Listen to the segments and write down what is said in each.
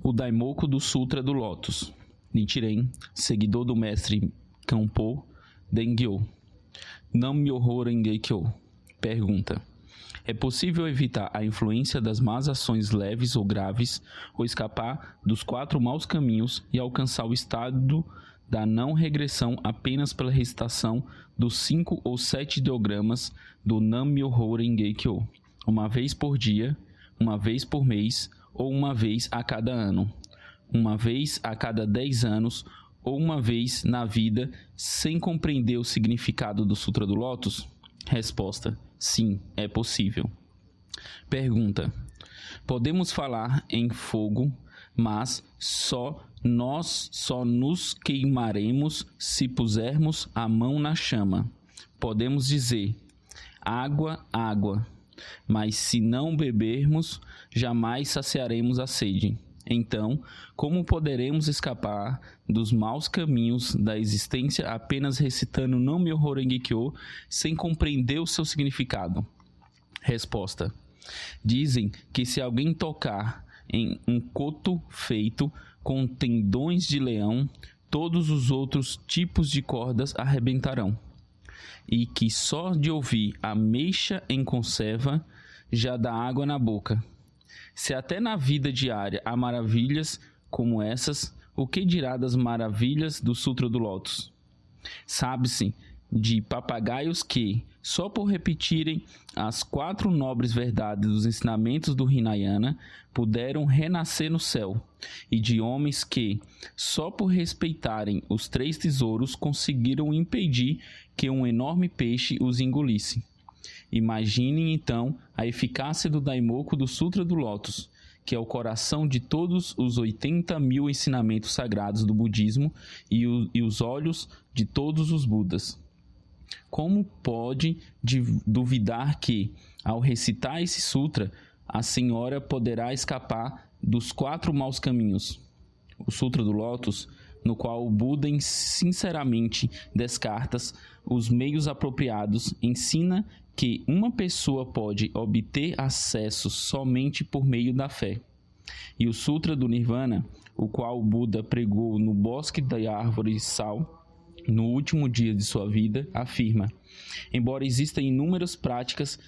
O Daimoku do Sutra do Lótus. Nichiren, seguidor do mestre Kanpo Dengyo. Nam-myoho Renge-kyo. Pergunta: é possível evitar a influência das más ações leves ou graves, ou escapar dos 4 maus caminhos e alcançar o estado da não regressão apenas pela recitação dos 5 ou 7 ideogramas do Nam-myoho Renge-kyo, uma vez por dia, uma vez por mês ou uma vez a cada ano, uma vez a cada 10 anos ou uma vez na vida, sem compreender o significado do Sutra do Lótus? Resposta: sim, é possível. Pergunta: podemos falar em fogo, mas nós só nos queimaremos se pusermos a mão na chama. Podemos dizer: água, água, mas se não bebermos, jamais saciaremos a sede. Então, como poderemos escapar dos maus caminhos da existência apenas recitando Nam-myoho Renge-kyo sem compreender o seu significado? Resposta: dizem que se alguém tocar em um coto feito com tendões de leão, todos os outros tipos de cordas arrebentarão, e que só de ouvir ameixa em conserva já dá água na boca. Se até na vida diária há maravilhas como essas, o que dirá das maravilhas do Sutra do Lótus? Sabe-se de papagaios que, só por repetirem as 4 nobres verdades dos ensinamentos do Hinayana, puderam renascer no céu, e de homens que, só por respeitarem os 3 tesouros, conseguiram impedir que um enorme peixe os engolisse. Imaginem então a eficácia do Daimoku do Sutra do Lótus, que é o coração de todos os 80.000 ensinamentos sagrados do budismo e os olhos de todos os Budas. Como pode duvidar que, ao recitar esse sutra, a senhora poderá escapar dos 4 maus caminhos? O Sutra do Lótus, no qual o Buda sinceramente descarta os meios apropriados, ensina que uma pessoa pode obter acesso somente por meio da fé. E o Sutra do Nirvana, o qual o Buda pregou no bosque da árvore sal, no último dia de sua vida, afirma: embora existam inúmeras práticas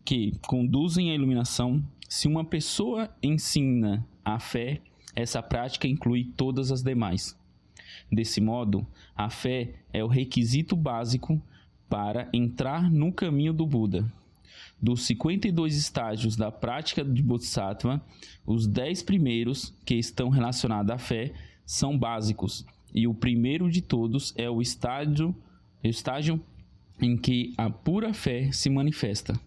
que conduzem à iluminação, se uma pessoa ensina a fé, essa prática inclui todas as demais. Desse modo, a fé é o requisito básico para entrar no caminho do Buda. Dos 52 estágios da prática de Bodhisattva, os 10 primeiros, que estão relacionados à fé, são básicos, e o primeiro de todos é o estágio em que a pura fé se manifesta.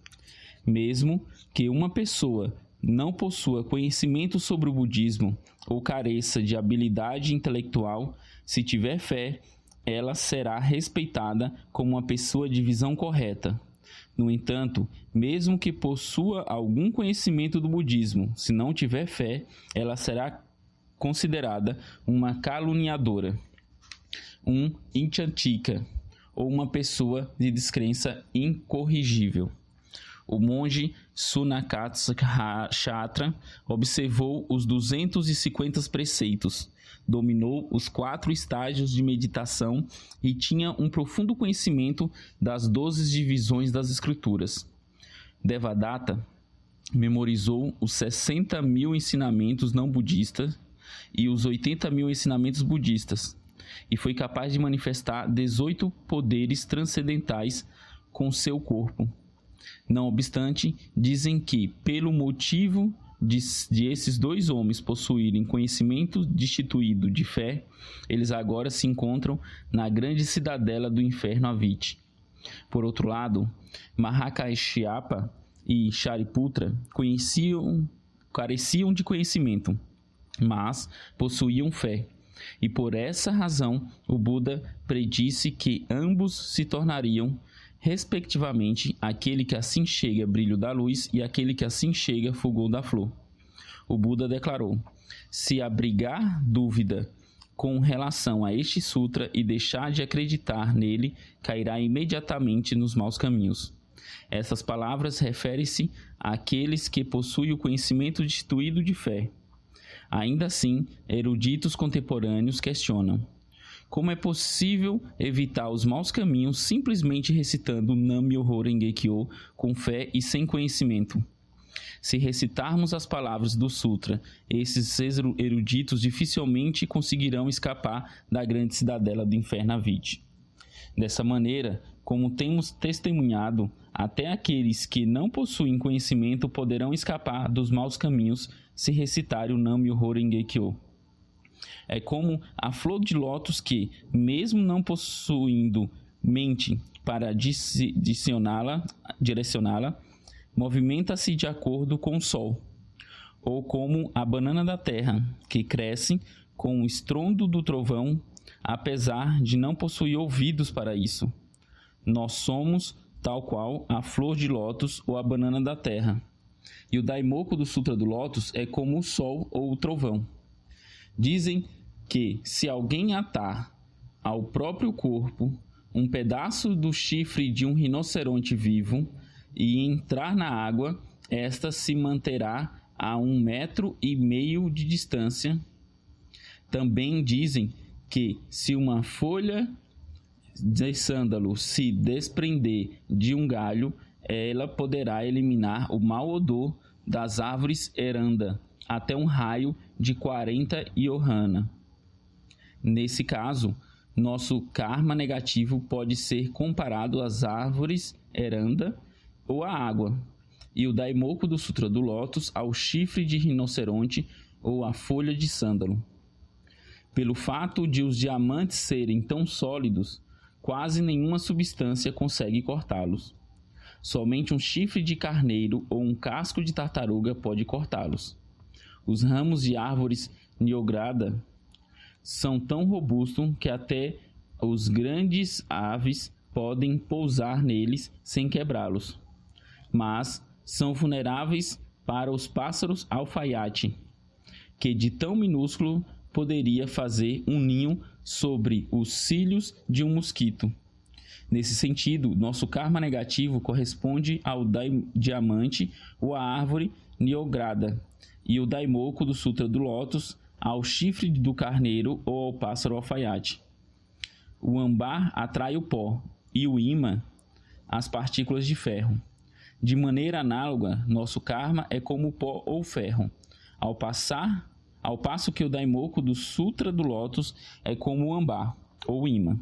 Mesmo que uma pessoa não possua conhecimento sobre o budismo ou careça de habilidade intelectual, se tiver fé, ela será respeitada como uma pessoa de visão correta. No entanto, mesmo que possua algum conhecimento do budismo, se não tiver fé, ela será considerada uma caluniadora, um inchantika, ou uma pessoa de descrença incorrigível. O monge Sunakatshatra observou os 250 preceitos, dominou os 4 estágios de meditação e tinha um profundo conhecimento das 12 divisões das escrituras. Devadatta memorizou os 60.000 ensinamentos não budistas e os 80.000 ensinamentos budistas, e foi capaz de manifestar 18 poderes transcendentais com seu corpo. Não obstante, dizem que, pelo motivo de esses 2 homens possuírem conhecimento destituído de fé, eles agora se encontram na grande cidadela do inferno Aviti. Por outro lado, Mahakashyapa e Shariputra careciam de conhecimento, mas possuíam fé. E por essa razão, o Buda predisse que ambos se tornariam, respectivamente, aquele que assim chega brilho da luz e aquele que assim chega fulgor da flor. O Buda declarou: se abrigar dúvida com relação a este sutra e deixar de acreditar nele, cairá imediatamente nos maus caminhos. Essas palavras referem-se àqueles que possuem o conhecimento destituído de fé. Ainda assim, eruditos contemporâneos questionam: como é possível evitar os maus caminhos simplesmente recitando Nam-myoho Renge-kyo com fé e sem conhecimento? Se recitarmos as palavras do Sutra, esses eruditos dificilmente conseguirão escapar da grande cidadela do inferno Avijja. Dessa maneira, como temos testemunhado, até aqueles que não possuem conhecimento poderão escapar dos maus caminhos se recitarem o Nam-myoho Renge-kyo. É como a flor de lótus que, mesmo não possuindo mente para direcioná-la, movimenta-se de acordo com o sol. Ou como a banana da terra, que cresce com o estrondo do trovão, apesar de não possuir ouvidos para isso. Nós somos tal qual a flor de lótus ou a banana da terra. E o Daimoku do Sutra do Lótus é como o sol ou o trovão. Dizem que se alguém atar ao próprio corpo um pedaço do chifre de um rinoceronte vivo e entrar na água, esta se manterá a 1,5 metros de distância. Também dizem que se uma folha de sândalo se desprender de um galho, ela poderá eliminar o mau odor das árvores eranda até um raio de 40 yohana. Nesse caso, nosso karma negativo pode ser comparado às árvores eranda ou à água, e o Daimoku do Sutra do Lótus ao chifre de rinoceronte ou à folha de sândalo. Pelo fato de os diamantes serem tão sólidos, quase nenhuma substância consegue cortá-los. Somente um chifre de carneiro ou um casco de tartaruga pode cortá-los. Os ramos de árvores Niobrada são tão robustos que até os grandes aves podem pousar neles sem quebrá-los. Mas são vulneráveis para os pássaros alfaiate, que de tão minúsculo poderia fazer um ninho sobre os cílios de um mosquito. Nesse sentido, nosso karma negativo corresponde ao diamante ou à árvore Niobrada, e o Daimoku do Sutra do Lótus ao chifre do carneiro ou ao pássaro alfaiate. O âmbar atrai o pó e o ímã as partículas de ferro. De maneira análoga, nosso karma é como o pó ou ferro, ao passo que o Daimoku do Sutra do Lótus é como o âmbar ou ímã.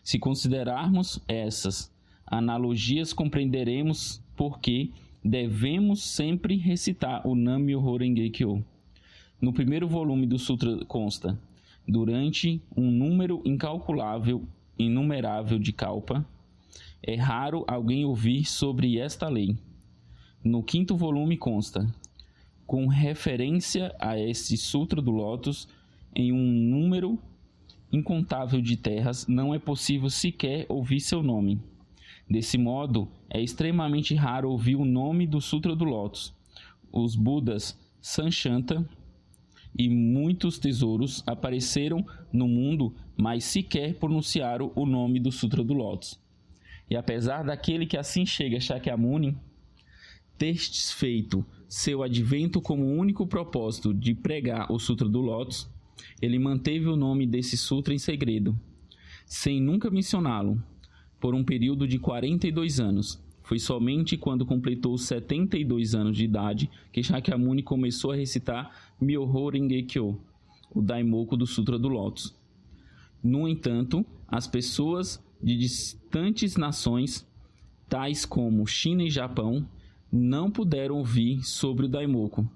Se considerarmos essas analogias, compreenderemos por que devemos sempre recitar o Nam-myoho Renge-kyo. No primeiro volume do Sutra consta: durante um número inumerável de kalpa, é raro alguém ouvir sobre esta lei. No quinto volume consta: com referência a este Sutra do Lótus, em um número incontável de terras, não é possível sequer ouvir seu nome. Desse modo, é extremamente raro ouvir o nome do Sutra do Lótus. Os Budas Sanchanta e muitos tesouros apareceram no mundo, mas sequer pronunciaram o nome do Sutra do Lótus. E apesar daquele que assim chega, Shakyamuni, ter feito seu advento como único propósito de pregar o Sutra do Lótus, ele manteve o nome desse sutra em segredo, sem nunca mencioná-lo, por um período de 42 anos. Foi somente quando completou 72 anos de idade que Shakyamuni começou a recitar Myoho Renge-kyo, o Daimoku do Sutra do Lótus. No entanto, as pessoas de distantes nações, tais como China e Japão, não puderam ouvir sobre o Daimoku.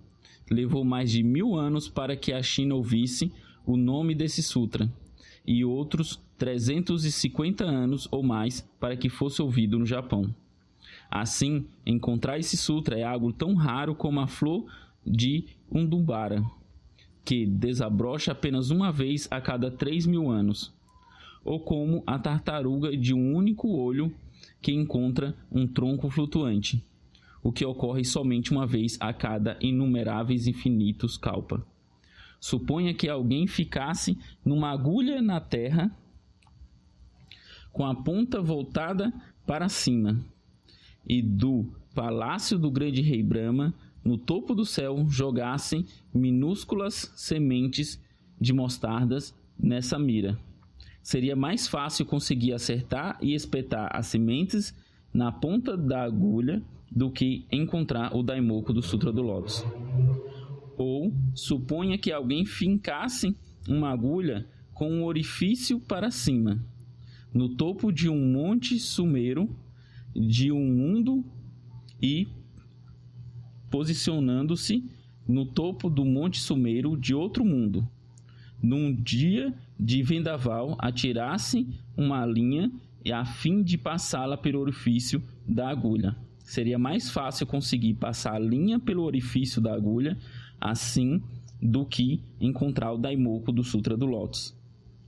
Levou mais de 1000 anos para que a China ouvisse o nome desse sutra, e outros 350 anos ou mais para que fosse ouvido no Japão. Assim, encontrar esse sutra é algo tão raro como a flor de Undumbara, que desabrocha apenas uma vez a cada 3.000 anos, ou como a tartaruga de um único olho que encontra um tronco flutuante, o que ocorre somente uma vez a cada inumeráveis infinitos kalpa. Suponha que alguém ficasse numa agulha na terra com a ponta voltada para cima, e do palácio do grande rei Brahma no topo do céu jogassem minúsculas sementes de mostardas nessa mira. Seria mais fácil conseguir acertar e espetar as sementes na ponta da agulha do que encontrar o Daimoku do Sutra do Lótus. Ou suponha que alguém fincasse uma agulha com um orifício para cima, no topo de um monte sumeiro de um mundo e posicionando-se no topo do monte sumeiro de outro mundo. Num dia de vendaval, atirasse uma linha a fim de passá-la pelo orifício da agulha. Seria mais fácil conseguir passar a linha pelo orifício da agulha assim do que encontrar o Daimoku do Sutra do Lótus.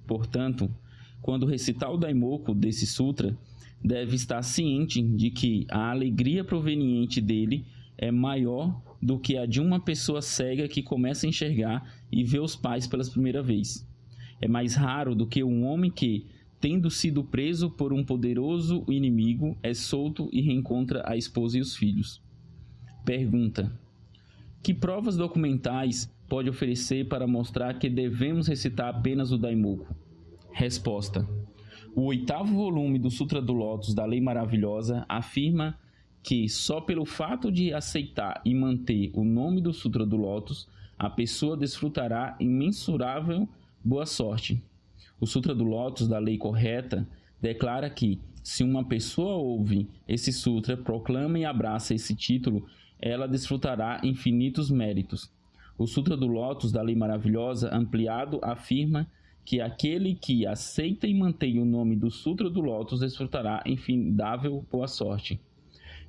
Portanto, quando recitar o Daimoku desse sutra, deve estar ciente de que a alegria proveniente dele é maior do que a de uma pessoa cega que começa a enxergar e vê os pais pela primeira vez. É mais raro do que um homem que, tendo sido preso por um poderoso inimigo, é solto e reencontra a esposa e os filhos. Pergunta: que provas documentais pode oferecer para mostrar que devemos recitar apenas o Daimoku? Resposta: o 8º volume do Sutra do Lótus da Lei Maravilhosa afirma que só pelo fato de aceitar e manter o nome do Sutra do Lótus, a pessoa desfrutará imensurável boa sorte. O Sutra do Lótus da Lei Correta declara que, se uma pessoa ouve esse sutra, proclama e abraça esse título, ela desfrutará infinitos méritos. O Sutra do Lótus da Lei Maravilhosa ampliado afirma que aquele que aceita e mantém o nome do Sutra do Lótus desfrutará infindável boa sorte.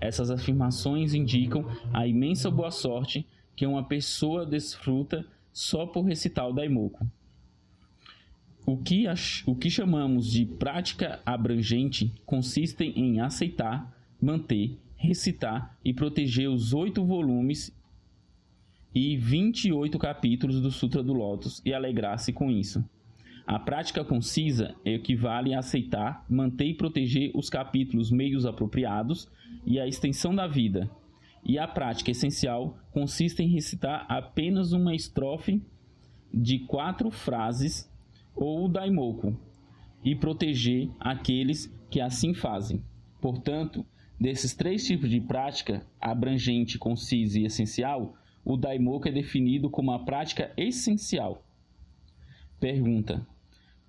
Essas afirmações indicam a imensa boa sorte que uma pessoa desfruta só por recitar o Daimoku. O que chamamos de prática abrangente consiste em aceitar, manter, recitar e proteger os 8 volumes e 28 capítulos do Sutra do Lótus e alegrar-se com isso. A prática concisa equivale a aceitar, manter e proteger os capítulos meios apropriados e a extensão da vida. E a prática essencial consiste em recitar apenas uma estrofe de 4 frases ou o Daimoku e proteger aqueles que assim fazem. Portanto, desses 3 tipos de prática, abrangente, concisa e essencial, o Daimoku é definido como a prática essencial. Pergunta: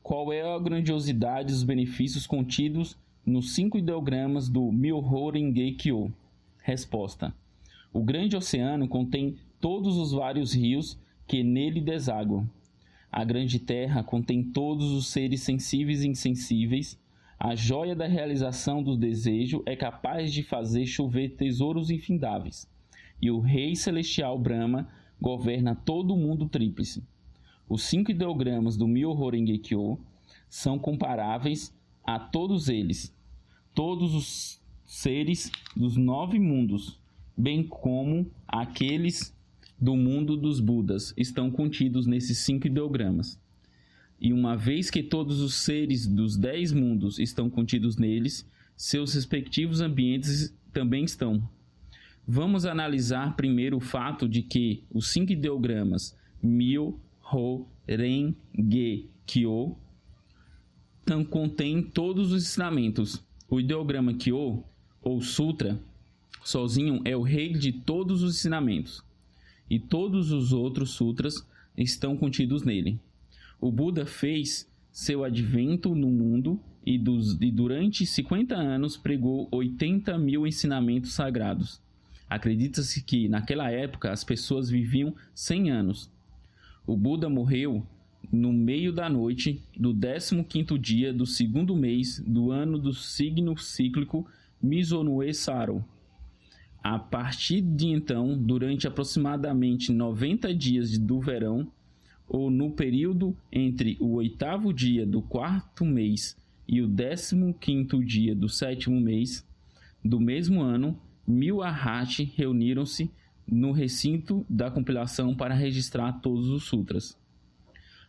qual é a grandiosidade dos benefícios contidos nos 5 ideogramas do Myoho Renge Kyo? Resposta: o grande oceano contém todos os vários rios que nele desaguam. A grande terra contém todos os seres sensíveis e insensíveis. A joia da realização do desejo é capaz de fazer chover tesouros infindáveis. E o Rei Celestial Brahma governa todo o mundo tríplice. Os 5 ideogramas do Myoho Renge Kyo são comparáveis a todos eles, todos os seres dos 9 mundos, bem como aqueles do mundo dos Budas, estão contidos nesses 5 ideogramas. E uma vez que todos os seres dos 10 mundos estão contidos neles, seus respectivos ambientes também estão. Vamos analisar primeiro o fato de que os 5 ideogramas Myoho Renge Kyo contêm todos os ensinamentos. O ideograma Kyo, ou Sutra, sozinho é o rei de todos os ensinamentos, e todos os outros sutras estão contidos nele. O Buda fez seu advento no mundo e durante 50 anos pregou 80 mil ensinamentos sagrados. Acredita-se que, naquela época, as pessoas viviam 100 anos. O Buda morreu no meio da noite do 15º dia do 2º mês do ano do signo cíclico Mizunue Saro. A partir de então, durante aproximadamente 90 dias do verão, ou no período entre o 8º dia do 4º mês e o 15º dia do 7º mês do mesmo ano, 1000 arhats reuniram-se no recinto da compilação para registrar todos os sutras.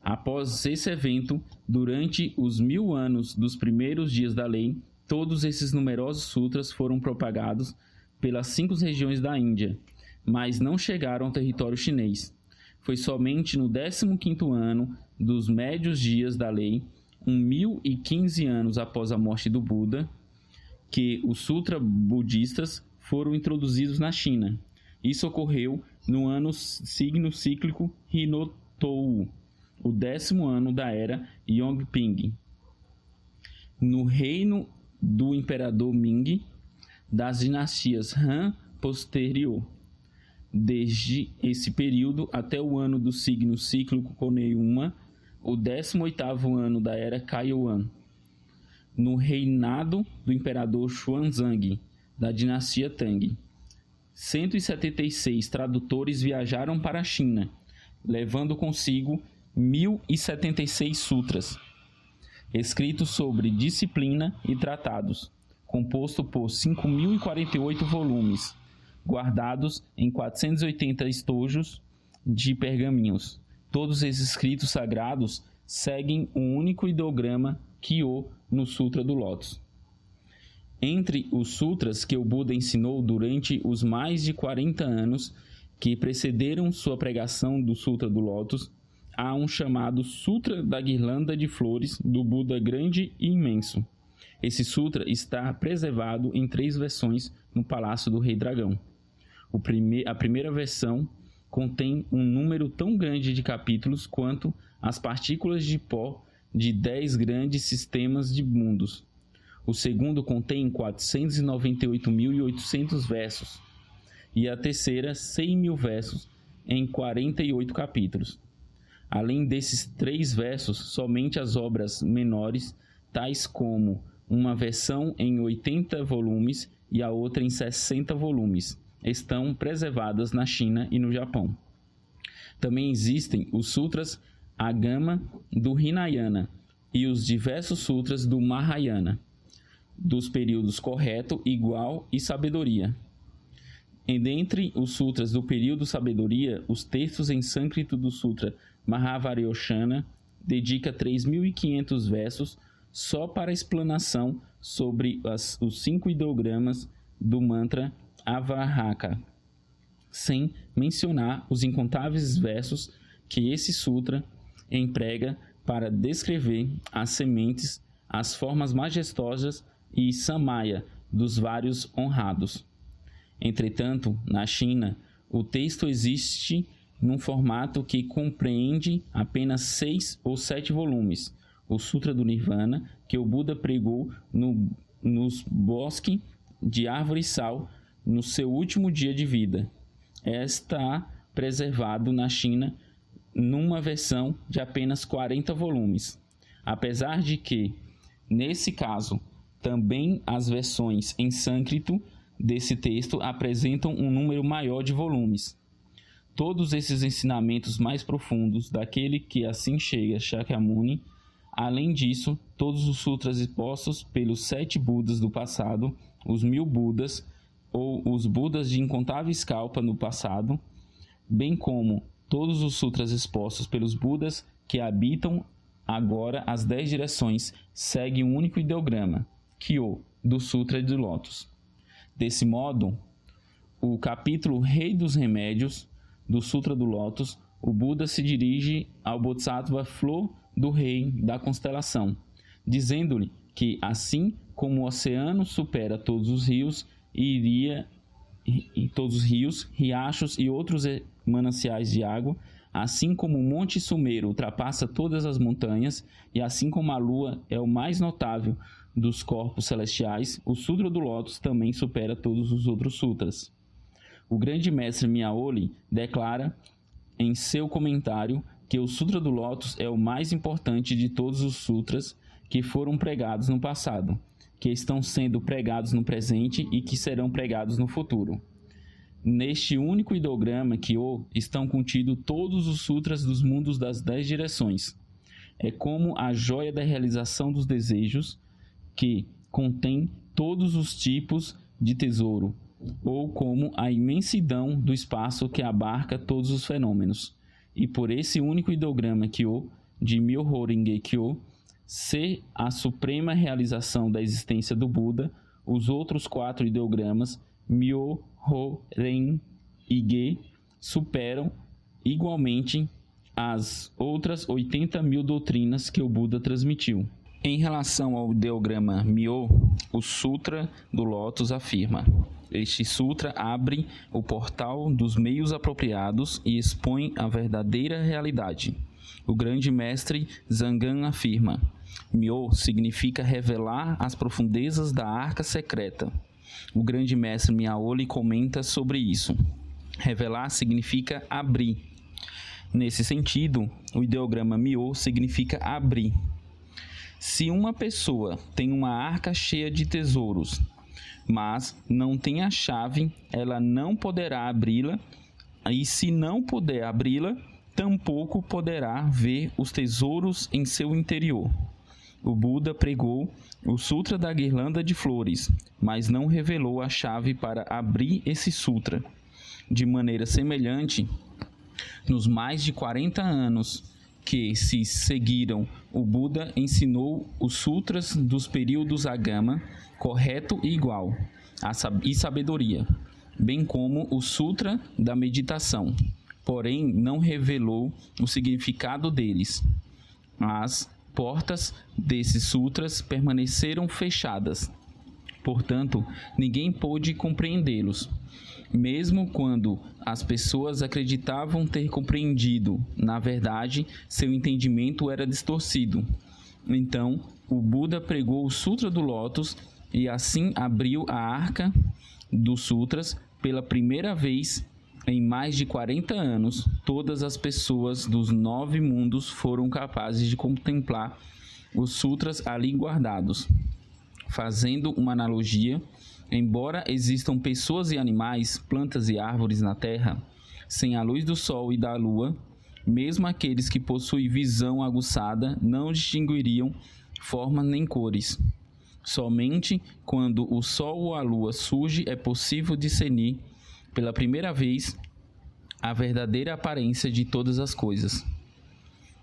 Após esse evento, durante os 1000 anos dos primeiros dias da lei, todos esses numerosos sutras foram propagados pelas 5 regiões da Índia, mas não chegaram ao território chinês. Foi somente no 15º ano dos médios dias da lei, 1015 anos após a morte do Buda, que os sutras budistas foram introduzidos na China. Isso ocorreu no ano signo cíclico Hinotou, o 10º ano da era Yongping, no reino do imperador Ming, das dinastias Han posterior. Desde esse período até o ano do signo cíclico Koneuma, o 18º ano da era Kaiyuan, no reinado do imperador Xuanzang, da dinastia Tang. 176 tradutores viajaram para a China, levando consigo 1076 sutras, escritos sobre disciplina e tratados, composto por 5.048 volumes, guardados em 480 estojos de pergaminhos. Todos esses escritos sagrados seguem um único ideograma Kyo no Sutra do Lótus. Entre os sutras que o Buda ensinou durante os mais de 40 anos que precederam sua pregação do Sutra do Lótus, há um chamado Sutra da Guirlanda de Flores do Buda Grande e Imenso. Esse sutra está preservado em 3 versões no Palácio do Rei Dragão. A primeira versão contém um número tão grande de capítulos quanto as partículas de pó de 10 grandes sistemas de mundos. O segundo contém 498.800 versos. E a terceira, 100.000 versos em 48 capítulos. Além desses 3 versos, somente as obras menores, tais como uma versão em 80 volumes e a outra em 60 volumes, estão preservadas na China e no Japão. Também existem os sutras Agama do Hinayana e os diversos sutras do Mahayana, dos períodos correto, igual e sabedoria. E dentre os sutras do período sabedoria, os textos em sânscrito do sutra Mahavajrayana dedica 3.500 versos só para a explanação sobre os 5 ideogramas do mantra Avarhaka, sem mencionar os incontáveis versos que esse sutra emprega para descrever as sementes, as formas majestosas e samaya dos vários honrados. Entretanto, na China, o texto existe num formato que compreende apenas 6 ou 7 volumes. O Sutra do Nirvana, que o Buda pregou nos bosques de árvore sal no seu último dia de vida, está preservado na China numa versão de apenas 40 volumes. Apesar de que, nesse caso, também as versões em sânscrito desse texto apresentam um número maior de volumes. Todos esses ensinamentos mais profundos daquele que assim chega Shakyamuni. Além disso, todos os sutras expostos pelos 7 Budas do passado, os 1000 Budas ou os Budas de incontáveis kalpa no passado, bem como todos os sutras expostos pelos Budas que habitam agora as 10 direções, seguem um único ideograma, Kyo, do Sutra do Lótus. Desse modo, o capítulo Rei dos Remédios do Sutra do Lótus, o Buda se dirige ao Bodhisattva Flor do Rei da Constelação, dizendo-lhe que, assim como o oceano supera todos os rios, riachos e outros mananciais de água, assim como o Monte Sumeru ultrapassa todas as montanhas, e assim como a Lua é o mais notável dos corpos celestiais, o Sutra do Lótus também supera todos os outros sutras. O grande mestre Miaoli declara em seu comentário que o Sutra do Lótus é o mais importante de todos os sutras que foram pregados no passado, que estão sendo pregados no presente e que serão pregados no futuro. Neste único ideograma Kyo estão contidos todos os sutras dos mundos das 10 direções. É como a joia da realização dos desejos, que contém todos os tipos de tesouro, ou como a imensidão do espaço que abarca todos os fenômenos. E por esse único ideograma Kyo, de Myoho Renge Kyo, ser a suprema realização da existência do Buda, os outros 4 ideogramas Myoho Ren e Ge superam igualmente as outras 80 mil doutrinas que o Buda transmitiu. Em relação ao ideograma Myo, o Sutra do Lótus afirma: este sutra abre o portal dos meios apropriados e expõe a verdadeira realidade. O grande mestre Zangan afirma: Myo significa revelar as profundezas da arca secreta. O grande mestre Miaoli comenta sobre isso. Revelar significa abrir. Nesse sentido, o ideograma Myo significa abrir. Se uma pessoa tem uma arca cheia de tesouros, mas não tem a chave, ela não poderá abri-la, e se não puder abri-la, tampouco poderá ver os tesouros em seu interior. O Buda pregou o Sutra da Guirlanda de Flores, mas não revelou a chave para abrir esse sutra. De maneira semelhante, nos mais de 40 anos que se seguiram, o Buda ensinou os sutras dos períodos Agama, correto e igual, e sabedoria, bem como o Sutra da Meditação, porém não revelou o significado deles. As portas desses sutras permaneceram fechadas, portanto, ninguém pôde compreendê-los. Mesmo quando as pessoas acreditavam ter compreendido, na verdade, seu entendimento era distorcido. Então, o Buda pregou o Sutra do Lótus e assim abriu a arca dos sutras pela primeira vez em mais de 40 anos. Todas as pessoas dos 9 mundos foram capazes de contemplar os sutras ali guardados. Fazendo uma analogia, embora existam pessoas e animais, plantas e árvores na Terra, sem a luz do Sol e da Lua, mesmo aqueles que possuem visão aguçada não distinguiriam formas nem cores. Somente quando o Sol ou a Lua surge é possível discernir pela primeira vez a verdadeira aparência de todas as coisas.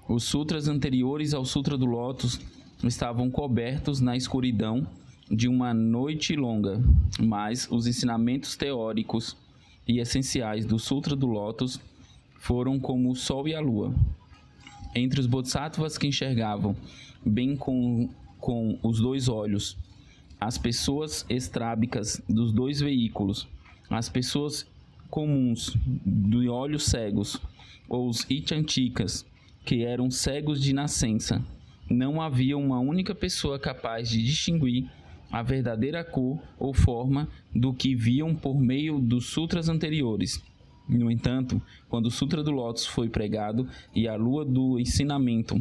Os sutras anteriores ao Sutra do Lótus estavam cobertos na escuridão de uma noite longa, mas os ensinamentos teóricos e essenciais do Sutra do Lótus foram como o Sol e a Lua. Entre os bodhisattvas que enxergavam bem com os 2 olhos, as pessoas estrábicas dos 2 veículos, as pessoas comuns de olhos cegos, ou os ichantikas, que eram cegos de nascença, não havia uma única pessoa capaz de distinguir a verdadeira cor ou forma do que viam por meio dos sutras anteriores. No entanto, quando o Sutra do Lótus foi pregado e a lua do ensinamento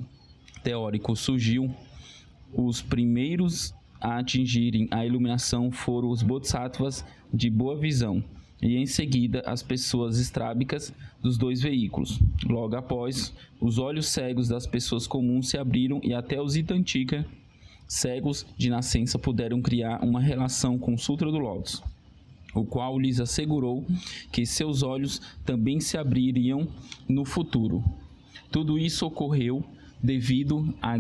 teórico surgiu, os primeiros a atingirem a iluminação foram os bodhisattvas de boa visão, e em seguida as pessoas estrábicas dos 2 veículos. Logo após, os olhos cegos das pessoas comuns se abriram e até os Itantika, cegos de nascença, puderam criar uma relação com o Sutra do Lótus, o qual lhes assegurou que seus olhos também se abririam no futuro. Tudo isso ocorreu devido à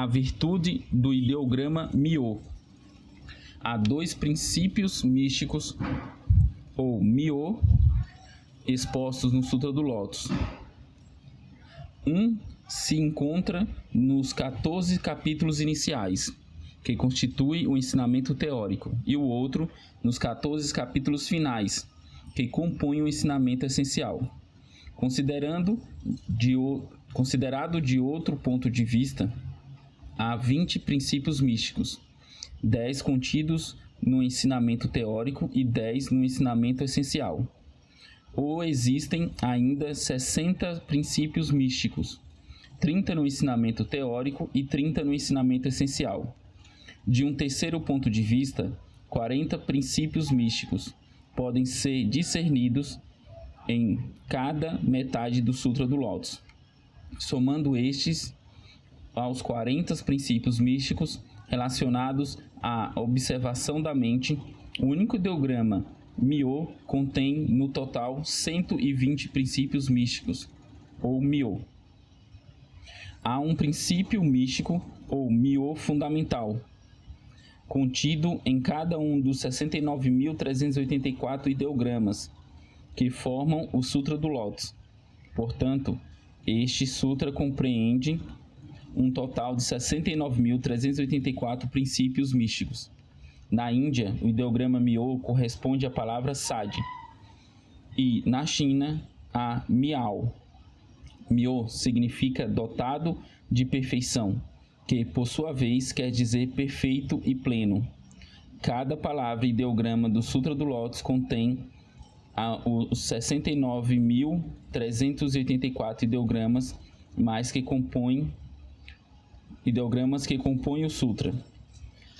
virtude do ideograma Myo. Há 2 princípios místicos, ou Myo, expostos no Sutra do Lótus. Um se encontra nos 14 capítulos iniciais, que constitui o ensinamento teórico, e o outro nos 14 capítulos finais, que compõem o ensinamento essencial. Considerado de outro ponto de vista, há 20 princípios místicos, 10 contidos no ensinamento teórico e 10 no ensinamento essencial. Ou existem ainda 60 princípios místicos, 30 no ensinamento teórico e 30 no ensinamento essencial. De um terceiro ponto de vista, 40 princípios místicos podem ser discernidos em cada metade do Sutra do Lótus. Somando estes aos 40 princípios místicos relacionados à observação da mente, o único ideograma Myo contém no total 120 princípios místicos, ou Myo. Há um princípio místico, ou Myo fundamental, contido em cada um dos 69.384 ideogramas que formam o Sutra do Lótus. Portanto, este sutra compreende um total de 69.384 princípios místicos. Na Índia, o ideograma Myo corresponde à palavra Sadi, e na China, a Miao. Myo significa dotado de perfeição, que, por sua vez, quer dizer perfeito e pleno. Cada palavra ideograma do Sutra do Lótus contém os 69.384 ideogramas que compõem o Sutra.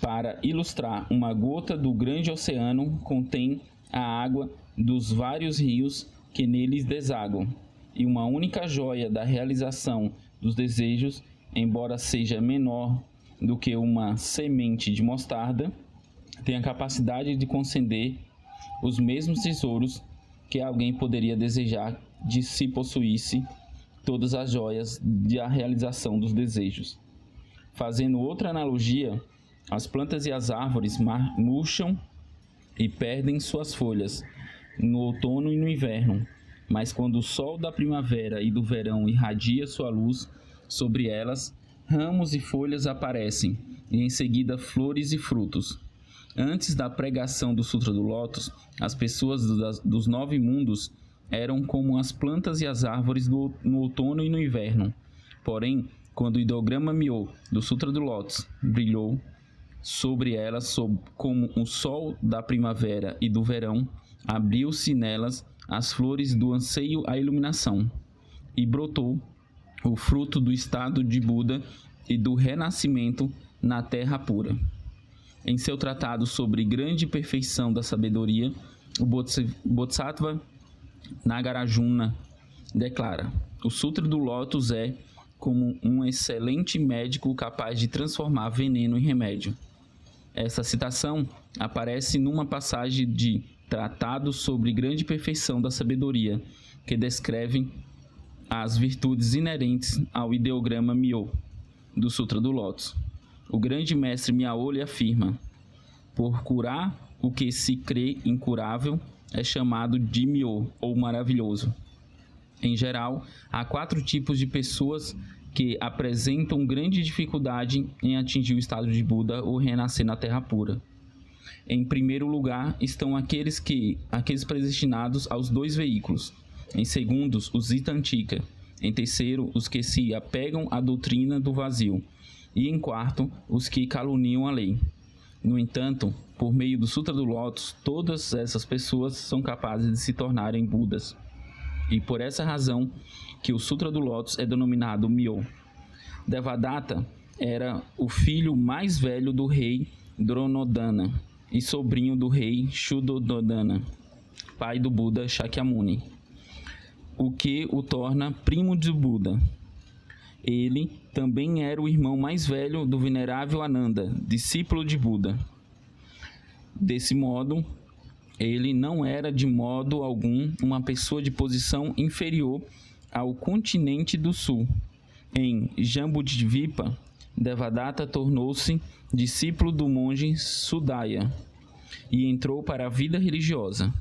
Para ilustrar, uma gota do grande oceano contém a água dos vários rios que neles desaguam, e uma única joia da realização dos desejos, embora seja menor do que uma semente de mostarda, tem a capacidade de conceder os mesmos tesouros que alguém poderia desejar de se possuísse todas as joias da realização dos desejos. Fazendo outra analogia, as plantas e as árvores murcham e perdem suas folhas no outono e no inverno, mas quando o sol da primavera e do verão irradia sua luz sobre elas, ramos e folhas aparecem, e em seguida flores e frutos. Antes da pregação do Sutra do Lótus, as pessoas dos 9 mundos eram como as plantas e as árvores no outono e no inverno. Porém, quando o ideograma Myo do Sutra do Lótus brilhou sobre elas como o sol da primavera e do verão, abriu-se nelas as flores do anseio à iluminação, e brotou o fruto do estado de Buda e do renascimento na terra pura. Em seu tratado sobre grande perfeição da sabedoria, o Bodhisattva Nagarjuna declara: o Sutra do Lótus é como um excelente médico capaz de transformar veneno em remédio. Essa citação aparece numa passagem de Tratado sobre Grande Perfeição da Sabedoria, que descreve as virtudes inerentes ao ideograma Myo do Sutra do Lótus. O grande mestre Miao lhe afirma: por curar o que se crê incurável é chamado de Myo, ou maravilhoso. Em geral, há 4 tipos de pessoas que apresentam grande dificuldade em atingir o estado de Buda ou renascer na terra pura. Em primeiro lugar estão aqueles predestinados aos 2 veículos. Em segundo, os Itantika. Em terceiro, os que se apegam à doutrina do vazio. E em quarto, os que caluniam a lei. No entanto, por meio do Sutra do Lótus, todas essas pessoas são capazes de se tornarem Budas. E por essa razão que o Sutra do Lótus é denominado Myo. Devadatta era o filho mais velho do rei Dronodana e sobrinho do rei Shuddhodana, pai do Buda Shakyamuni, o que o torna primo de Buda. Ele também era o irmão mais velho do venerável Ananda, discípulo de Buda. Desse modo, ele não era de modo algum uma pessoa de posição inferior ao continente do sul. Em Jambudvipa, Devadatta tornou-se discípulo do monge Sudaya e entrou para a vida religiosa.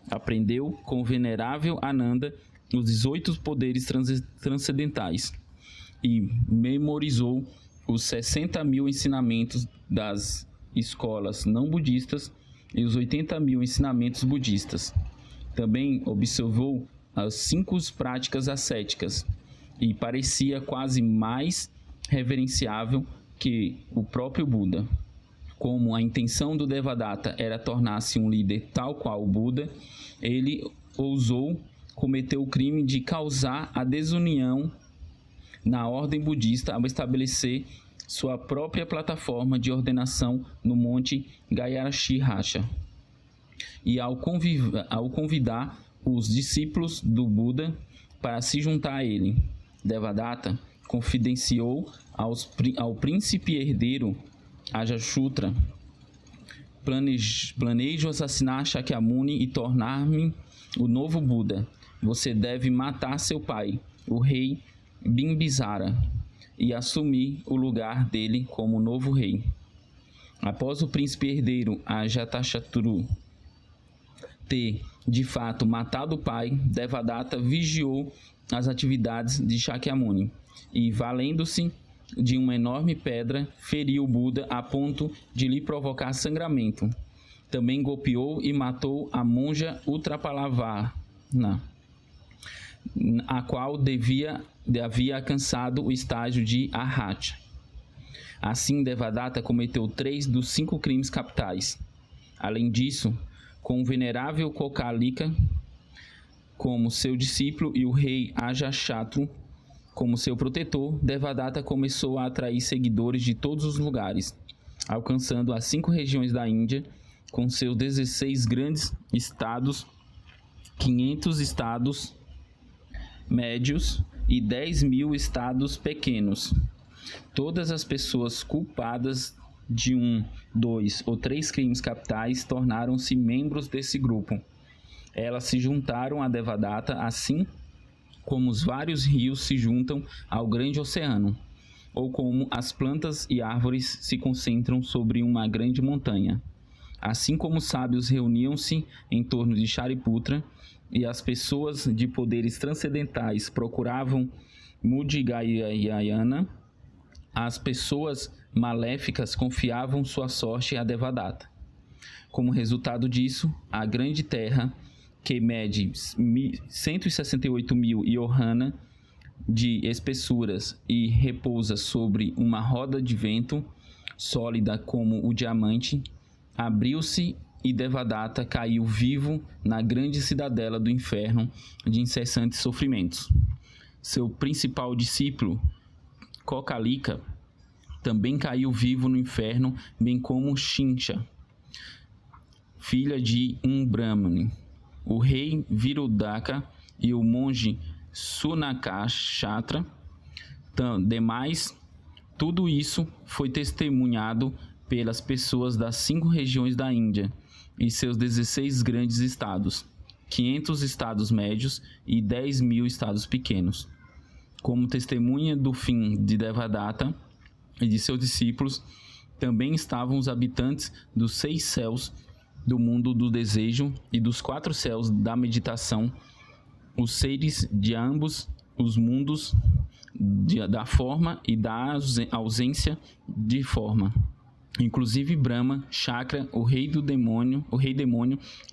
Aprendeu com o venerável Ananda os 18 poderes transcendentais e memorizou os 60.000 ensinamentos das escolas não budistas e os 80.000 ensinamentos budistas. Também observou as 5 práticas ascéticas e parecia quase mais reverenciável que o próprio Buda. Como a intenção do Devadatta era tornar-se um líder tal qual o Buda, ele ousou cometer o crime de causar a desunião na ordem budista ao estabelecer sua própria plataforma de ordenação no monte Gayashiracha e ao convidar os discípulos do Buda para se juntar a ele. Devadatta confidenciou ao príncipe herdeiro Ajatashatru: planejo assassinar Shakyamuni e tornar-me o novo Buda. Você deve matar seu pai, o rei Bimbisara, e assumir o lugar dele como novo rei. Após o príncipe herdeiro Ajatashatru ter, de fato, matado o pai, Devadatta vigiou as atividades de Shakyamuni e, valendo-se de uma enorme pedra, feriu o Buda a ponto de lhe provocar sangramento. Também golpeou e matou a monja Uttapalavana, a qual havia alcançado o estágio de Arhat. Assim, Devadatta cometeu 3 dos 5 crimes capitais. Além disso, com o venerável Kokalika como seu discípulo e o rei Ajatashatru como seu protetor, Devadatta começou a atrair seguidores de todos os lugares, alcançando as 5 regiões da Índia, com seus 16 grandes estados, 500 estados médios e 10.000 estados pequenos. Todas as pessoas culpadas de 1, 2 ou 3 crimes capitais tornaram-se membros desse grupo. Elas se juntaram a Devadatta, assim como os vários rios se juntam ao grande oceano, ou como as plantas e árvores se concentram sobre uma grande montanha. Assim como os sábios reuniam-se em torno de Shariputra e as pessoas de poderes transcendentais procuravam Mudgayayana, as pessoas maléficas confiavam sua sorte a Devadatta. Como resultado disso, a grande terra, que mede 168.000 yohana de espessuras e repousa sobre uma roda de vento sólida como o diamante, abriu-se e Devadatta caiu vivo na grande cidadela do inferno de incessantes sofrimentos. Seu principal discípulo, Kokalika, também caiu vivo no inferno, bem como Shinsha, filha de um Brahmane. O rei Virudaka e o monge Sunakashatra. Demais, tudo isso foi testemunhado pelas pessoas das 5 regiões da Índia e seus 16 grandes estados, 500 estados médios e 10.000 estados pequenos. Como testemunha do fim de Devadatta e de seus discípulos, também estavam os habitantes dos 6 céus do mundo do desejo e dos 4 céus da meditação, os seres de ambos os mundos da forma e da ausência de forma, inclusive Brahma, Chakra, o rei demônio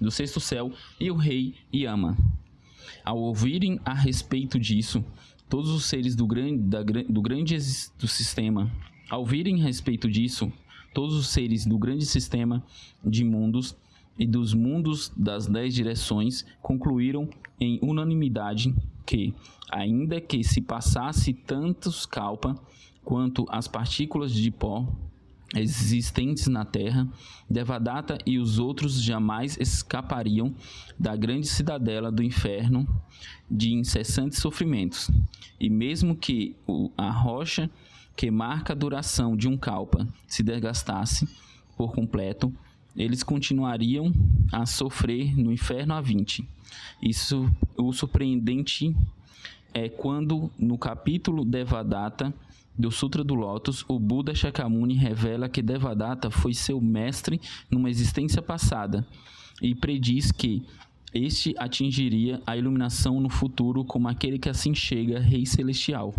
do 6º céu e o rei Yama. Ao ouvirem a respeito disso, todos os seres do grande sistema de mundos e dos mundos das 10 direções concluíram em unanimidade que, ainda que se passasse tantos kalpa quanto as partículas de pó existentes na Terra, Devadatta e os outros jamais escapariam da grande cidadela do inferno de incessantes sofrimentos. E mesmo que a rocha que marca a duração de um kalpa se desgastasse por completo, eles continuariam a sofrer no inferno há 20. Isso, o surpreendente é quando, no capítulo Devadatta do Sutra do Lótus, o Buda Shakyamuni revela que Devadatta foi seu mestre numa existência passada e prediz que este atingiria a iluminação no futuro como aquele que assim chega, Rei Celestial.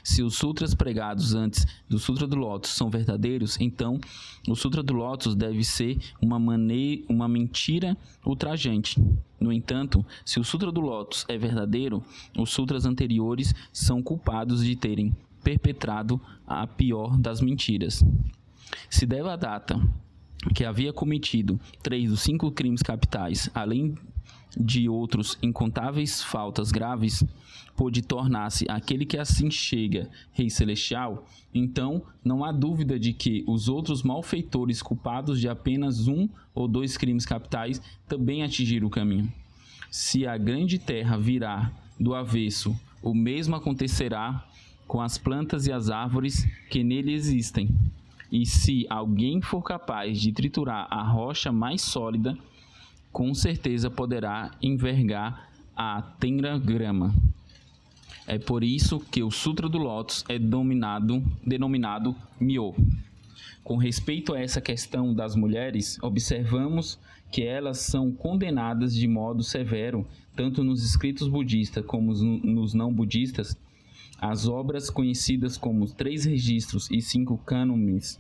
Se os sutras pregados antes do Sutra do Lótus são verdadeiros, então o Sutra do Lótus deve ser uma mentira ultrajante. No entanto, se o Sutra do Lótus é verdadeiro, os sutras anteriores são culpados de terem perpetrado a pior das mentiras. Se Devadatta, que havia cometido 3 dos 5 crimes capitais, além de outros incontáveis faltas graves, pôde tornar-se aquele que assim chega, Rei Celestial, então não há dúvida de que os outros malfeitores culpados de apenas 1 ou 2 crimes capitais também atingiram o caminho. Se a grande terra virar do avesso, o mesmo acontecerá com as plantas e as árvores que nele existem. E se alguém for capaz de triturar a rocha mais sólida, com certeza poderá envergar a Tendragrama. É por isso que o Sutra do Lótus é denominado Myo. Com respeito a essa questão das mulheres, observamos que elas são condenadas de modo severo, tanto nos escritos budistas como nos não budistas. As obras conhecidas como 3 registros e 5 cânones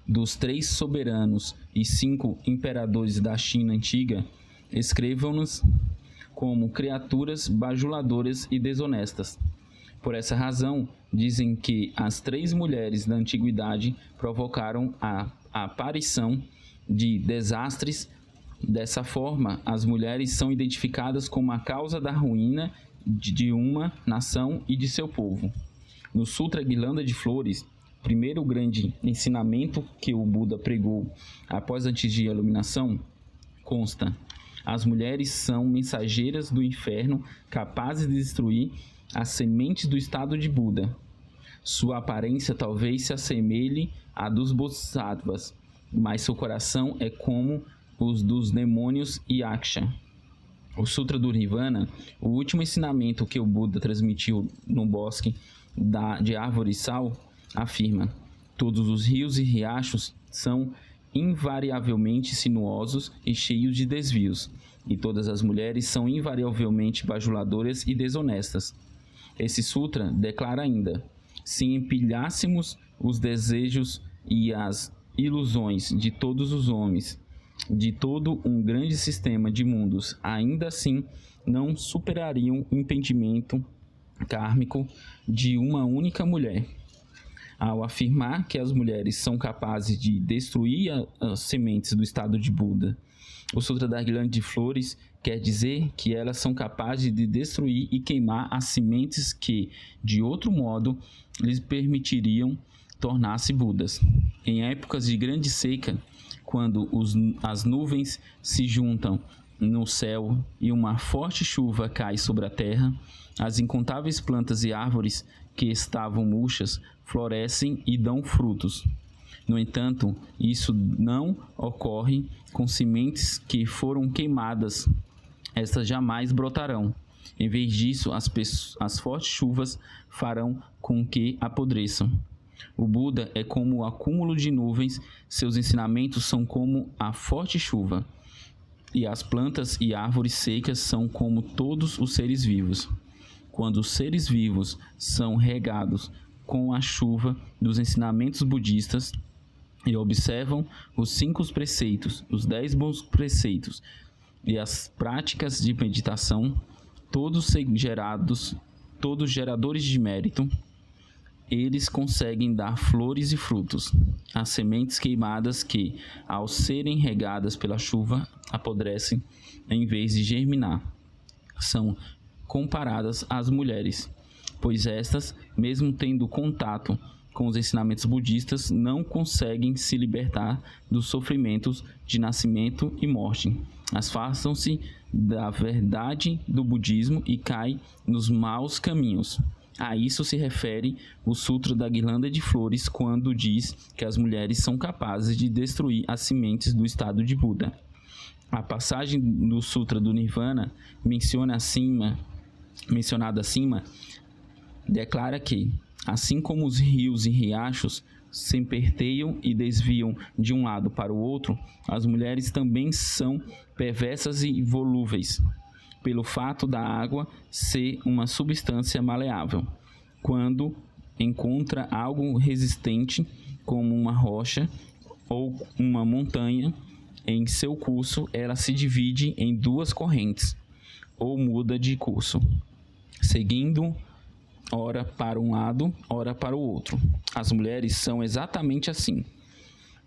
dos 3 soberanos e 5 imperadores da China antiga escrevam-nos como criaturas bajuladoras e desonestas. Por essa razão, dizem que as 3 mulheres da antiguidade provocaram a aparição de desastres. Dessa forma, as mulheres são identificadas como a causa da ruína de uma nação e de seu povo. No Sutra Guirlanda de Flores, primeiro grande ensinamento que o Buda pregou após a atingir a iluminação, consta: as mulheres são mensageiras do inferno, capazes de destruir as sementes do estado de Buda. Sua aparência talvez se assemelhe à dos Bodhisattvas, mas seu coração é como os dos demônios Yaksha. O Sutra do Nirvana, o último ensinamento que o Buda transmitiu no bosque de árvore sal, afirma: todos os rios e riachos são invariavelmente sinuosos e cheios de desvios, e todas as mulheres são invariavelmente bajuladoras e desonestas. Esse sutra declara ainda: se empilhássemos os desejos e as ilusões de todos os homens, de todo um grande sistema de mundos, ainda assim não superariam o impedimento kármico de uma única mulher. Ao afirmar que as mulheres são capazes de destruir as sementes do estado de Buda, o Sutra da Guirlanda de Flores quer dizer que elas são capazes de destruir e queimar as sementes que, de outro modo, lhes permitiriam tornar-se Budas. Em épocas de grande seca, quando as nuvens se juntam no céu e uma forte chuva cai sobre a terra, as incontáveis plantas e árvores que estavam murchas florescem e dão frutos. No entanto, isso não ocorre com sementes que foram queimadas. Estas jamais brotarão. Em vez disso, as fortes chuvas farão com que apodreçam. O Buda é como o acúmulo de nuvens, seus ensinamentos são como a forte chuva, e as plantas e árvores secas são como todos os seres vivos. Quando os seres vivos são regados com a chuva dos ensinamentos budistas e observam os 5 preceitos, os 10 bons preceitos e as práticas de meditação, todos geradores de mérito, eles conseguem dar flores e frutos. As sementes queimadas que, ao serem regadas pela chuva, apodrecem em vez de germinar, são comparadas às mulheres, pois estas, mesmo tendo contato com os ensinamentos budistas, não conseguem se libertar dos sofrimentos de nascimento e morte. Afastam-se da verdade do budismo e caem nos maus caminhos. A isso se refere o Sutra da Guirlanda de Flores, quando diz que as mulheres são capazes de destruir as sementes do estado de Buda. A passagem do Sutra do Nirvana, mencionada acima, declara que, assim como os rios e riachos serpenteiam e desviam de um lado para o outro, as mulheres também são perversas e volúveis, pelo fato da água ser uma substância maleável. Quando encontra algo resistente, como uma rocha ou uma montanha, em seu curso ela se divide em 2 correntes, ou muda de curso, seguindo ora para um lado, ora para o outro. As mulheres são exatamente assim.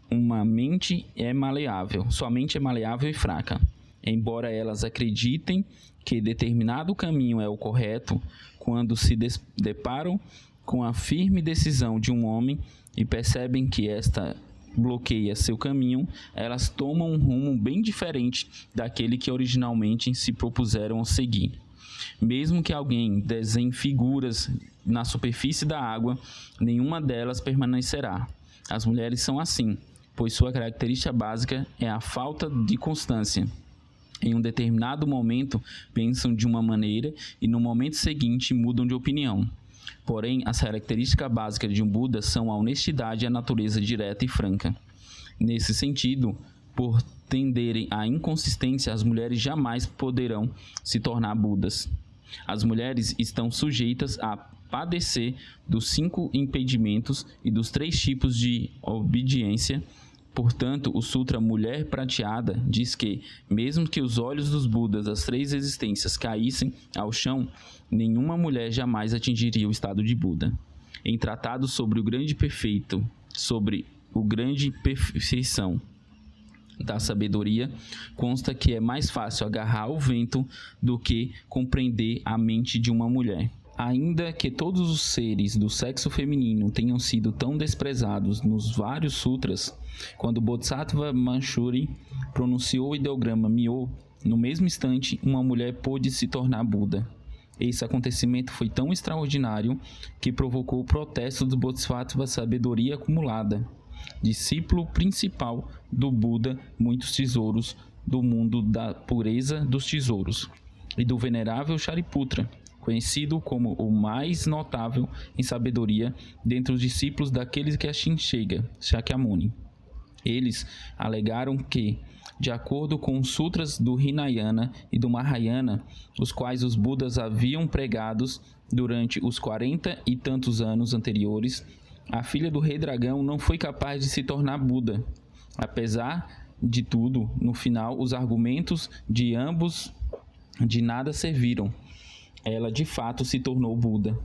Sua mente é maleável e fraca. Embora elas acreditem que determinado caminho é o correto, quando se deparam com a firme decisão de um homem e percebem que esta bloqueia seu caminho, elas tomam um rumo bem diferente daquele que originalmente se propuseram a seguir. Mesmo que alguém desenhe figuras na superfície da água, nenhuma delas permanecerá. As mulheres são assim, pois sua característica básica é a falta de constância. Em um determinado momento, pensam de uma maneira e no momento seguinte mudam de opinião. Porém, as características básicas de um Buda são a honestidade e a natureza direta e franca. Nesse sentido, por tenderem à inconsistência, as mulheres jamais poderão se tornar Budas. As mulheres estão sujeitas a padecer dos 5 impedimentos e dos 3 tipos de obediência. Portanto, o Sutra Mulher Prateada diz que, mesmo que os olhos dos Budas das 3 existências caíssem ao chão, nenhuma mulher jamais atingiria o estado de Buda. Em tratado sobre o grande perfeito, sobre o grande perfeição da sabedoria, consta que é mais fácil agarrar o vento do que compreender a mente de uma mulher. Ainda que todos os seres do sexo feminino tenham sido tão desprezados nos vários sutras, quando Bodhisattva Manjusri pronunciou o ideograma Myo, no mesmo instante uma mulher pôde se tornar Buda. Esse acontecimento foi tão extraordinário que provocou o protesto dos Bodhisattvas Sabedoria Acumulada, discípulo principal do Buda, muitos tesouros do mundo da pureza dos tesouros, e do venerável Shariputra, conhecido como o mais notável em sabedoria dentre os discípulos daqueles que assim chega, Shakyamuni. Eles alegaram que, de acordo com os sutras do Hinayana e do Mahayana, os quais os Budas haviam pregados durante os 40 e tantos anos anteriores, a filha do rei dragão não foi capaz de se tornar Buda. Apesar de tudo, no final, os argumentos de ambos de nada serviram. Ela de fato se tornou Buda.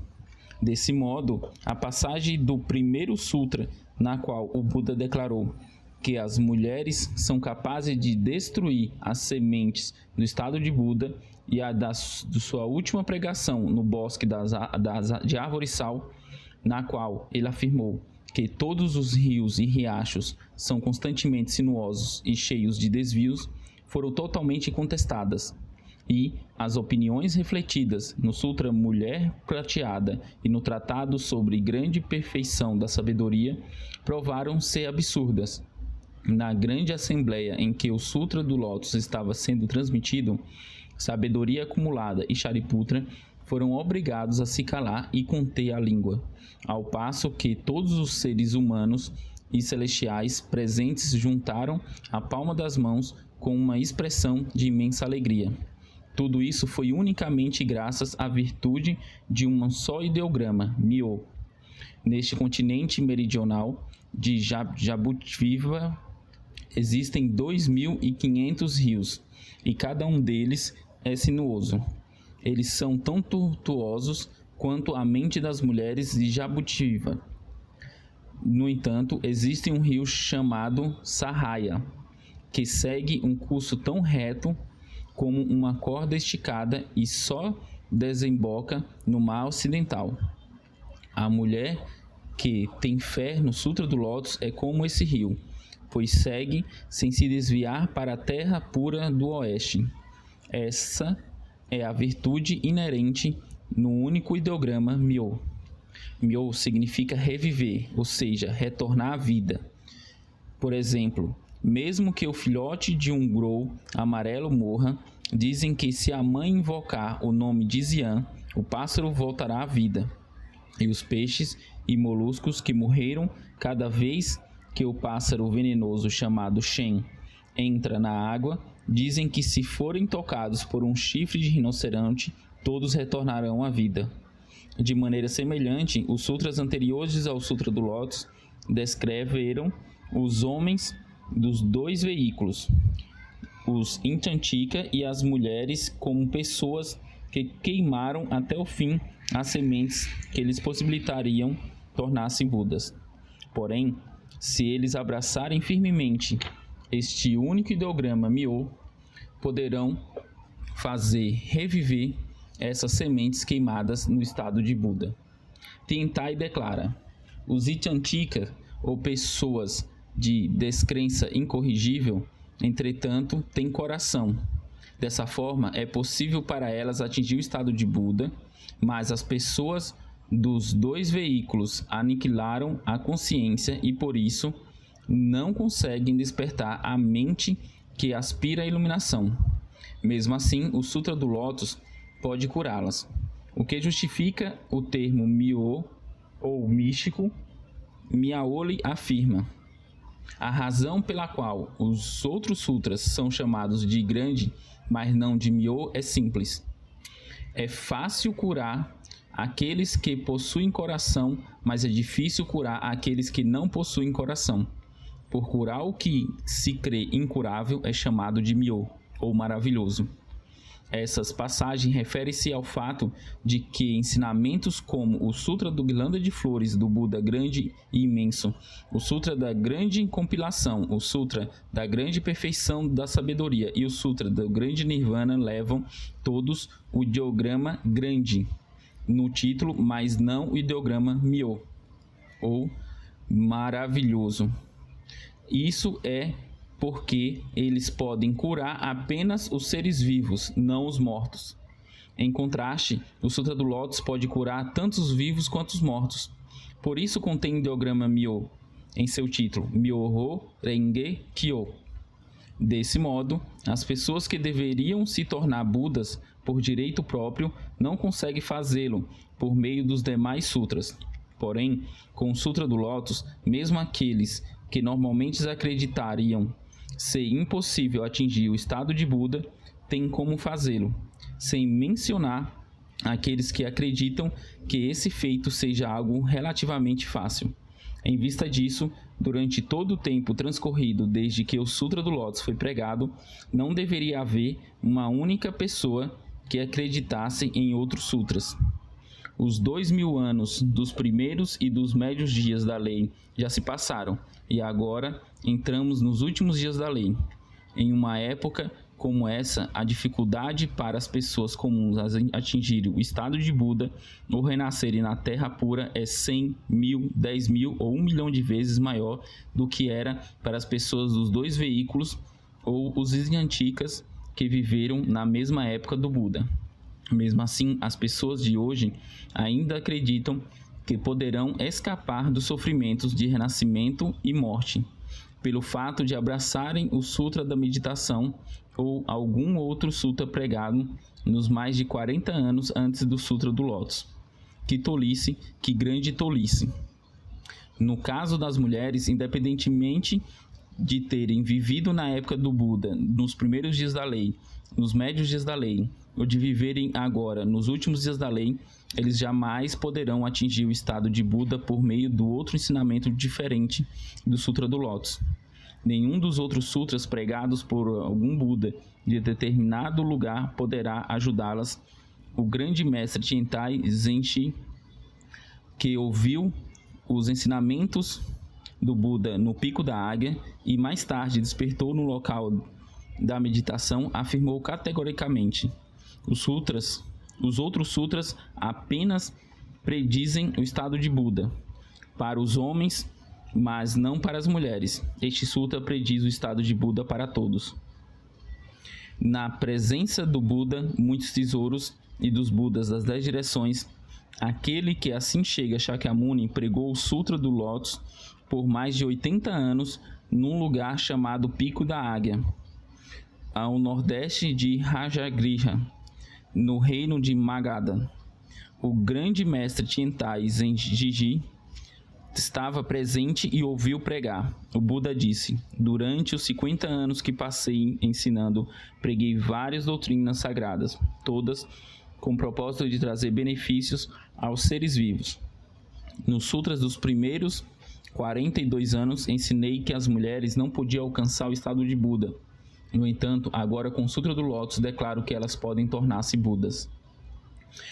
Desse modo, a passagem do primeiro sutra, na qual o Buda declarou que as mulheres são capazes de destruir as sementes no estado de Buda, e a de sua última pregação no bosque de árvore sal, na qual ele afirmou que todos os rios e riachos são constantemente sinuosos e cheios de desvios, foram totalmente contestadas. E as opiniões refletidas no Sutra Mulher Prateada e no Tratado sobre Grande Perfeição da Sabedoria provaram ser absurdas. Na grande assembleia em que o Sutra do Lótus estava sendo transmitido, Sabedoria Acumulada e Shariputra foram obrigados a se calar e conter a língua, ao passo que todos os seres humanos e celestiais presentes juntaram a palma das mãos com uma expressão de imensa alegria. Tudo isso foi unicamente graças à virtude de um só ideograma, Myo. Neste continente meridional de Jabutviva existem 2.500 rios, e cada um deles é sinuoso. Eles são tão tortuosos quanto a mente das mulheres de Jabutviva. No entanto, existe um rio chamado Sahaya, que segue um curso tão reto como uma corda esticada e só desemboca no mar ocidental. A mulher que tem fé no Sutra do Lótus é como esse rio, pois segue sem se desviar para a terra pura do oeste. Essa é a virtude inerente no único ideograma Myo. Myo significa reviver, ou seja, retornar à vida. Por exemplo, mesmo que o filhote de um grou amarelo morra, dizem que se a mãe invocar o nome de Xian, o pássaro voltará à vida. E os peixes e moluscos que morreram cada vez que o pássaro venenoso chamado Shen entra na água, dizem que se forem tocados por um chifre de rinoceronte, todos retornarão à vida. De maneira semelhante, os sutras anteriores ao Sutra do Lótus descreveram os homens dos 2 veículos, os Inchantika e as mulheres, como pessoas que queimaram até o fim as sementes que lhes possibilitariam tornar-se Budas. Porém, se eles abraçarem firmemente este único ideograma Myo, poderão fazer reviver essas sementes queimadas no estado de Buda. Tiantai declara: os Ichantika, ou pessoas de descrença incorrigível, entretanto, têm coração. Dessa forma, é possível para elas atingir o estado de Buda, mas as pessoas dos 2 veículos aniquilaram a consciência e, por isso, não conseguem despertar a mente que aspira à iluminação. Mesmo assim, o Sutra do Lótus pode curá-las. o que justifica o termo Myo ou místico. Miaoli afirma: a razão pela qual os outros sutras são chamados de grande, mas não de Myo, é simples. É fácil curar aqueles que possuem coração, mas é difícil curar aqueles que não possuem coração. Por curar o que se crê incurável é chamado de Myo, ou maravilhoso. Essas passagens referem-se ao fato de que ensinamentos como o Sutra do Guirlanda de Flores do Buda Grande e Imenso, o Sutra da Grande Compilação, o Sutra da Grande Perfeição da Sabedoria e o Sutra do Grande Nirvana levam todos o ideograma grande no título, mas não o ideograma Myo, ou maravilhoso. Isso é porque eles podem curar apenas os seres vivos, não os mortos. Em contraste, o Sutra do Lótus pode curar tanto os vivos quanto os mortos. Por isso contém o ideograma Myo em seu título, Myoho Renge Kyo. Desse modo, as pessoas que deveriam se tornar Budas por direito próprio não conseguem fazê-lo por meio dos demais sutras. Porém, com o Sutra do Lótus, mesmo aqueles que normalmente acreditariam ser impossível atingir o estado de Buda, têm como fazê-lo, sem mencionar aqueles que acreditam que esse feito seja algo relativamente fácil. Em vista disso, durante todo o tempo transcorrido desde que o Sutra do Lótus foi pregado, não deveria haver uma única pessoa que acreditasse em outros sutras. Os 2000 anos dos primeiros e dos médios dias da lei já se passaram, e agora entramos nos últimos dias da lei. Em uma época como essa, a dificuldade para as pessoas comuns atingirem o estado de Buda ou renascerem na Terra pura é 100, 1000, 10 mil ou 1 milhão de vezes maior do que era para as pessoas dos dois veículos ou os Isnyantikas que viveram na mesma época do Buda. Mesmo assim, as pessoas de hoje ainda acreditam que poderão escapar dos sofrimentos de renascimento e morte, pelo fato de abraçarem o Sutra da Meditação ou algum outro sutra pregado nos mais de 40 anos antes do Sutra do Lótus. Que tolice, que grande tolice! No caso das mulheres, independentemente de terem vivido na época do Buda, nos primeiros dias da lei, nos médios dias da lei, ou de viverem agora nos últimos dias da lei, eles jamais poderão atingir o estado de Buda por meio do outro ensinamento diferente do Sutra do Lótus. Nenhum dos outros sutras pregados por algum Buda de determinado lugar poderá ajudá-las. O grande mestre Tiantai Zenshi, que ouviu os ensinamentos do Buda no Pico da Águia e mais tarde despertou no local da meditação, afirmou categoricamente: os outros sutras apenas predizem o estado de Buda para os homens, mas não para as mulheres. Este sutra prediz o estado de Buda para todos. Na presença do Buda, muitos tesouros e dos Budas das 10 direções, aquele que assim chega, Shakyamuni, pregou o Sutra do Lótus por mais de 80 anos num lugar chamado Pico da Águia, ao nordeste de Rajagriha, no reino de Magadha. O grande mestre Tiantai Zenji estava presente e ouviu pregar. O Buda disse: durante os 50 anos que passei ensinando, preguei várias doutrinas sagradas, todas com o propósito de trazer benefícios aos seres vivos. Nos sutras dos primeiros 42 anos, ensinei que as mulheres não podiam alcançar o estado de Buda. No entanto, agora com o Sutra do Lótus, declaro que elas podem tornar-se Budas.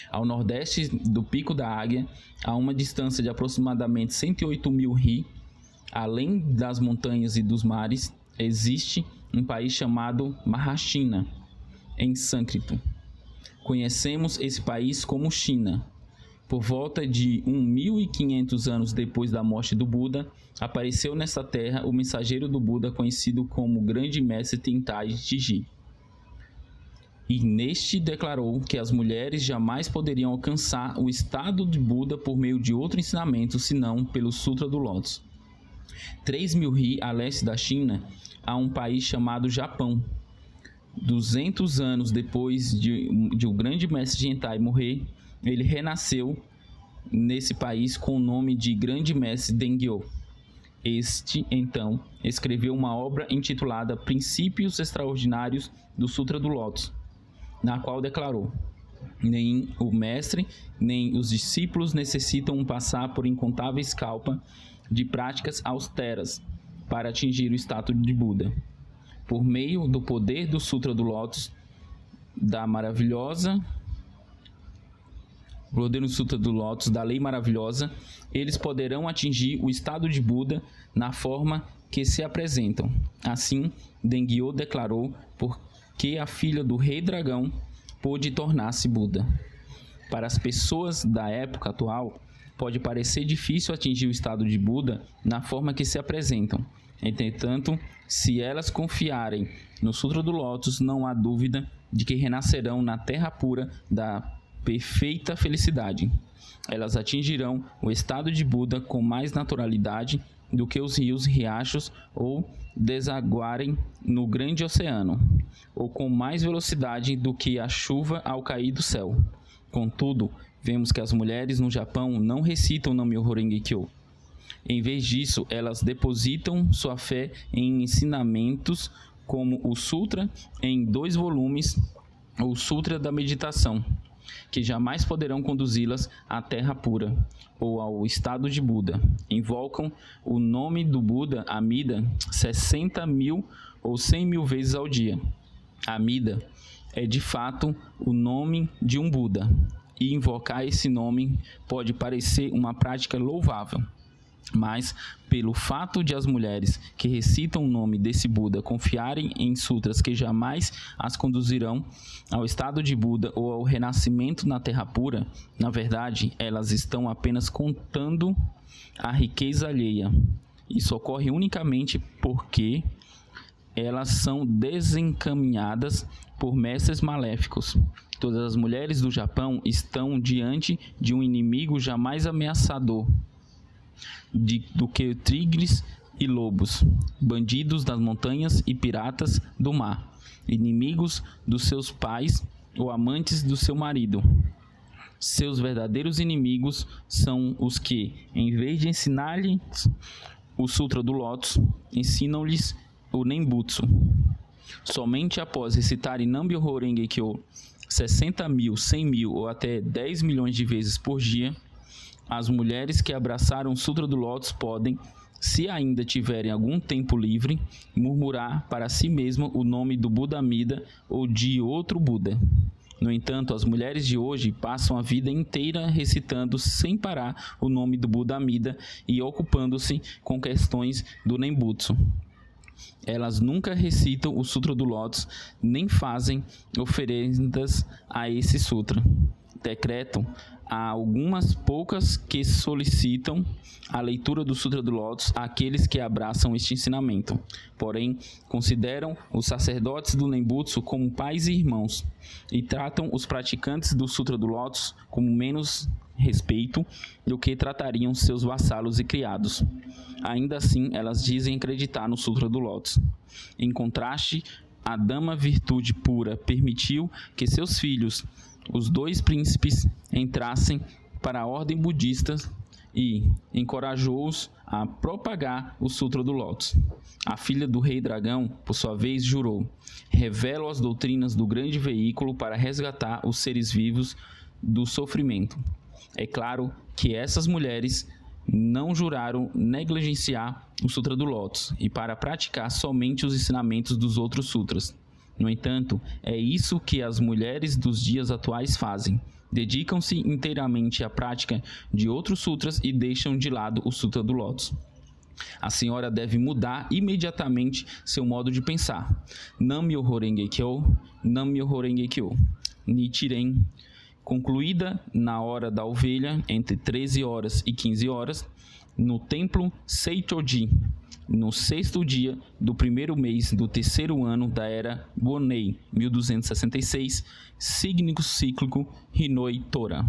Ao nordeste do Pico da Águia, a uma distância de aproximadamente 108 mil ri, além das montanhas e dos mares, existe um país chamado Mahashina, em sânscrito. Conhecemos esse país como China. Por volta de 1.500 anos depois da morte do Buda, apareceu nesta terra o mensageiro do Buda conhecido como Grande Mestre Tentai Jiji. E neste declarou que as mulheres jamais poderiam alcançar o estado de Buda por meio de outro ensinamento, senão pelo Sutra do Lótus. 3.000 ri a leste da China, há um país chamado Japão. 200 anos depois de o grande mestre Gentai morrer, ele renasceu nesse país com o nome de Grande Mestre Dengyo. Este, então, escreveu uma obra intitulada Princípios Extraordinários do Sutra do Lótus, na qual declarou: nem o mestre, nem os discípulos necessitam passar por incontáveis kalpas de práticas austeras para atingir o status de Buda. Por meio do poder do Sutra do Lótus, da lei maravilhosa, eles poderão atingir o estado de Buda na forma que se apresentam. Assim, Dengyo declarou porque a filha do rei dragão pôde tornar-se Buda. Para as pessoas da época atual, pode parecer difícil atingir o estado de Buda na forma que se apresentam. Entretanto, se elas confiarem no Sutra do Lótus, não há dúvida de que renascerão na terra pura da perfeita felicidade. Elas atingirão o estado de Buda com mais naturalidade do que os rios, riachos ou desaguarem no grande oceano, ou com mais velocidade do que a chuva ao cair do céu. Contudo, vemos que as mulheres no Japão não recitam Nam-myoho Renge-kyo. Em vez disso, elas depositam sua fé em ensinamentos como o Sutra em 2 volumes, ou Sutra da Meditação, que jamais poderão conduzi-las à terra pura ou ao estado de Buda. Invocam o nome do Buda Amida 60.000 ou 100.000 vezes ao dia. Amida é de fato o nome de um Buda, e invocar esse nome pode parecer uma prática louvável. Mas, pelo fato de as mulheres que recitam o nome desse Buda confiarem em sutras que jamais as conduzirão ao estado de Buda ou ao renascimento na terra pura, na verdade, elas estão apenas contando a riqueza alheia. Isso ocorre unicamente porque elas são desencaminhadas por mestres maléficos. Todas as mulheres do Japão estão diante de um inimigo jamais ameaçador do que tigres e lobos, bandidos das montanhas e piratas do mar, inimigos dos seus pais ou amantes do seu marido. Seus verdadeiros inimigos são os que, em vez de ensinar-lhes o Sutra do Lótus, ensinam-lhes o Nembutsu. Somente após recitarem Nam-myoho Renge-kyo 60.000, 100.000 ou até 10 milhões de vezes por dia, as mulheres que abraçaram o Sutra do Lótus podem, se ainda tiverem algum tempo livre, murmurar para si mesma o nome do Buda Amida ou de outro Buda. No entanto, as mulheres de hoje passam a vida inteira recitando sem parar o nome do Buda Amida e ocupando-se com questões do Nembutsu. Elas nunca recitam o Sutra do Lótus, nem fazem oferendas a esse sutra. Decretam há algumas poucas que solicitam a leitura do Sutra do Lótus àqueles que abraçam este ensinamento. Porém, consideram os sacerdotes do Nembutsu como pais e irmãos e tratam os praticantes do Sutra do Lótus com menos respeito do que tratariam seus vassalos e criados. Ainda assim, elas dizem acreditar no Sutra do Lótus. Em contraste, a Dama Virtude Pura permitiu que seus filhos, os 2 príncipes, entrassem para a ordem budista e encorajou-os a propagar o Sutra do Lótus. A filha do rei dragão, por sua vez, jurou: revelo as doutrinas do grande veículo para resgatar os seres vivos do sofrimento. É claro que essas mulheres não juraram negligenciar o Sutra do Lótus e para praticar somente os ensinamentos dos outros sutras. No entanto, é isso que as mulheres dos dias atuais fazem. Dedicam-se inteiramente à prática de outros sutras e deixam de lado o Sutra do Lótus. A senhora deve mudar imediatamente seu modo de pensar. Nam-myoho Renge-kyo, Nam-myoho Renge-kyo. Nichiren. Concluída na hora da ovelha, entre 13 horas e 15 horas, no templo Seichoji, no 6º dia do 1º mês do 3º ano da era Buonei, 1266, signo cíclico Hinoi Tora.